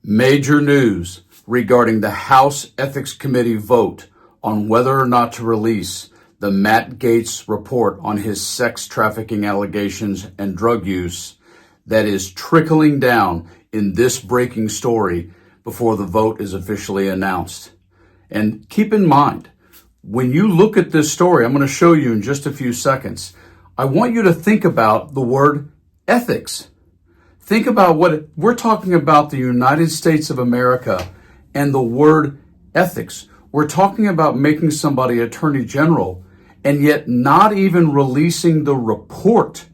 Major news regarding the House Ethics Committee vote on whether or not to release the Matt Gaetz report on his sex trafficking allegations and drug use that is trickling down in this breaking story before the vote is officially announced. And keep in mind, when you look at this story, I'm going to show you in just a few seconds, I want you to think about the word ethics. Think about what we're talking about, the United States of America and the word ethics. We're talking about making somebody attorney general and yet not even releasing the report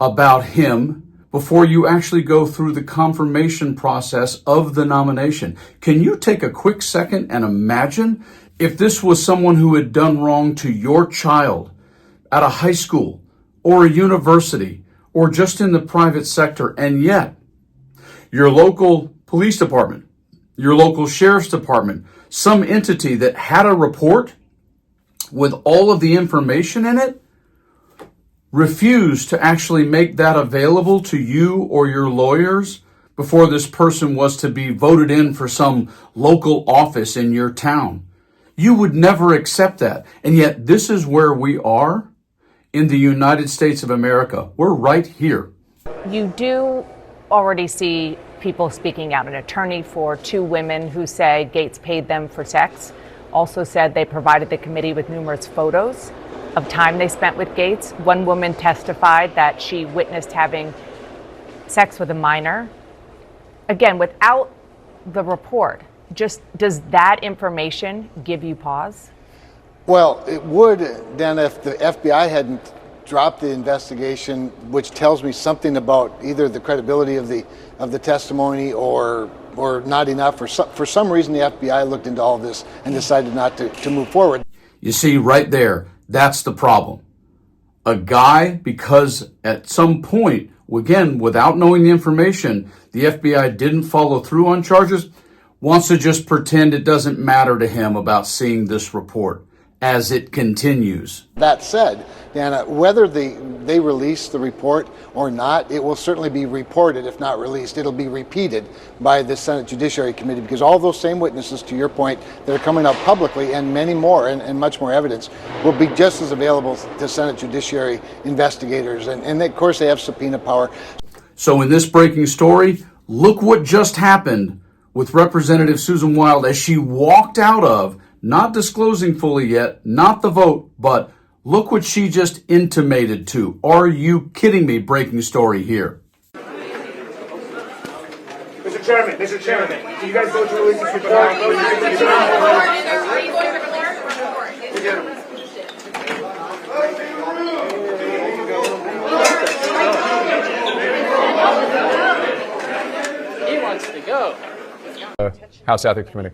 about him before you actually go through the confirmation process of the nomination. Can you take a quick second and imagine if this was someone who had done wrong to your child at a high school or a university or just in the private sector, and yet your local police department, your local sheriff's department, some entity that had a report with all of the information in it, refused to actually make that available to you or your lawyers before this person was to be voted in for some local office in your town. You would never accept that. And yet this is where we are in the United States of America. We're right here. You do already see people speaking out. An attorney for two women who say Gaetz paid them for sex also said they provided the committee with numerous photos of time they spent with Gaetz. One woman testified that she witnessed having sex with a minor. Again, without the report, just does that information give you pause? Well, it would then if the FBI hadn't dropped the investigation, which tells me something about either the credibility of the testimony or not enough. For some reason, the FBI looked into all of this and decided not to move forward. You see, right there, that's the problem. A guy, because at some point, again, without knowing the information, the FBI didn't follow through on charges, wants to just pretend it doesn't matter to him about seeing this report as it continues. That said, Dana, whether they release the report or not, it will certainly be reported, if not released. It'll be repeated by the Senate Judiciary Committee, because all those same witnesses, to your point, that are coming out publicly, and many more, and much more evidence, will be just as available to Senate Judiciary investigators. And of course, they have subpoena power. So in this breaking story, look what just happened with Representative Susan Wild as she walked out of, not disclosing fully yet, not the vote, but look what she just intimated to. Are you kidding me? Breaking story here. Mr. Chairman, do you guys vote to release this report? Are you going to He wants to go. House Ethics Committee.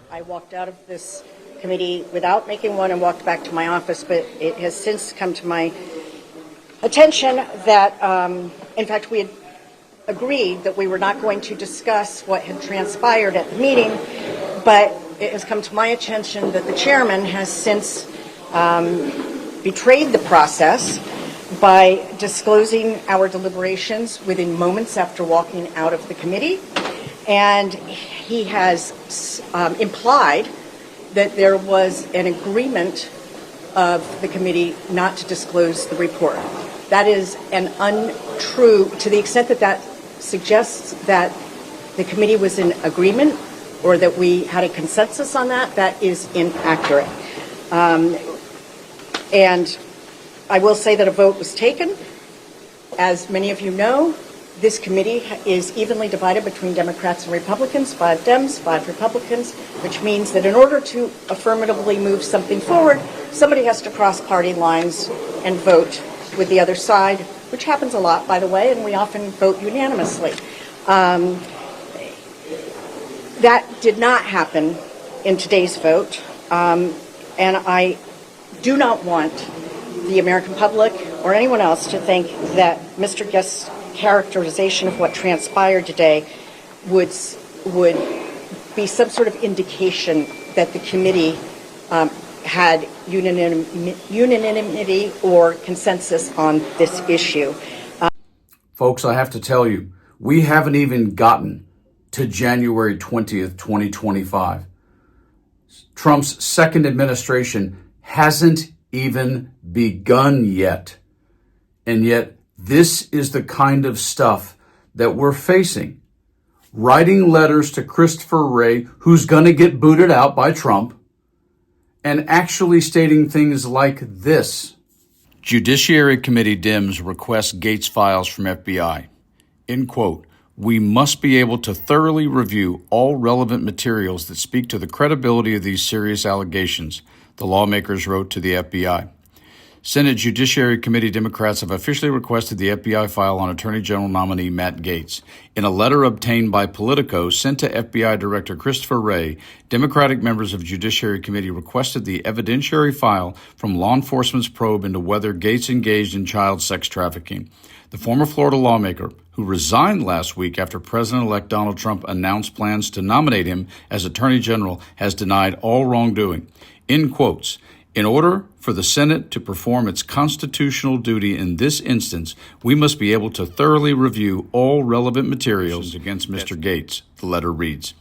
I walked out of this committee without making one and walked back to my office, but it has since come to my attention that, in fact, we had agreed that we were not going to discuss what had transpired at the meeting, but it has come to my attention that the chairman has since betrayed the process by disclosing our deliberations within moments after walking out of the committee. And he has implied that there was an agreement of the committee not to disclose the report. That is an untrue, to the extent that that suggests that the committee was in agreement or that we had a consensus on that, that is inaccurate. And I will say that a vote was taken. As many of you know, this committee is evenly divided between Democrats and Republicans, 5 Dems, 5 Republicans, which means that in order to affirmatively move something forward, somebody has to cross party lines and vote with the other side, which happens a lot, by the way, and we often vote unanimously. That did not happen in today's vote, and I do not want the American public or anyone else to think that Mr. Gaetz's characterization of what transpired today would be some sort of indication that the committee had unanimity or consensus on this issue. Folks, I have to tell you, we haven't even gotten to January 20th, 2025. Trump's second administration hasn't even begun yet. And yet, this is the kind of stuff that we're facing. Writing letters to Christopher Wray, who's going to get booted out by Trump, and actually stating things like this. Judiciary Committee Dems request Gaetz files from FBI. End quote. We must be able to thoroughly review all relevant materials that speak to the credibility of these serious allegations, the lawmakers wrote to the FBI. Senate Judiciary Committee Democrats have officially requested the FBI file on Attorney General nominee Matt Gaetz. In a letter obtained by Politico sent to FBI Director Christopher Wray, Democratic members of Judiciary Committee requested the evidentiary file from law enforcement's probe into whether Gaetz engaged in child sex trafficking. The former Florida lawmaker, who resigned last week after President-elect Donald Trump announced plans to nominate him as Attorney General, has denied all wrongdoing. In quotes, in order for the Senate to perform its constitutional duty in this instance, we must be able to thoroughly review all relevant materials against Mr. Gaetz, the letter reads.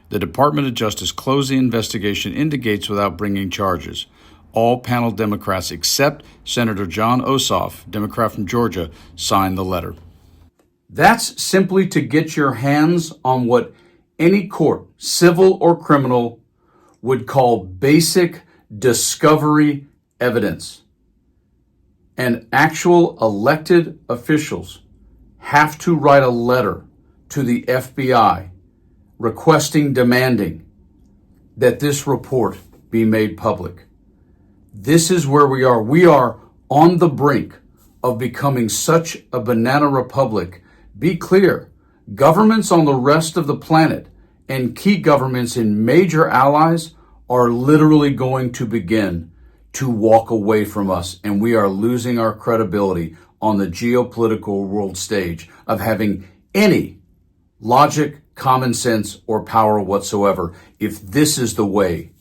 The Department of Justice closed the investigation into Gaetz without bringing charges. All panel Democrats except Senator John Ossoff, Democrat from Georgia, signed the letter. That's simply to get your hands on what any court, civil or criminal, would call basic discovery evidence. And actual elected officials have to write a letter to the FBI requesting, demanding that this report be made public. This is where we are. We are on the brink of becoming such a banana republic. Be clear, governments on the rest of the planet and key governments in major allies are literally going to begin to walk away from us, and we are losing our credibility on the geopolitical world stage of having any logic, common sense, or power whatsoever if this is the way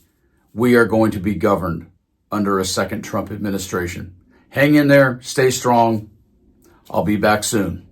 we are going to be governed under a second Trump administration. Hang in there, stay strong. I'll be back soon.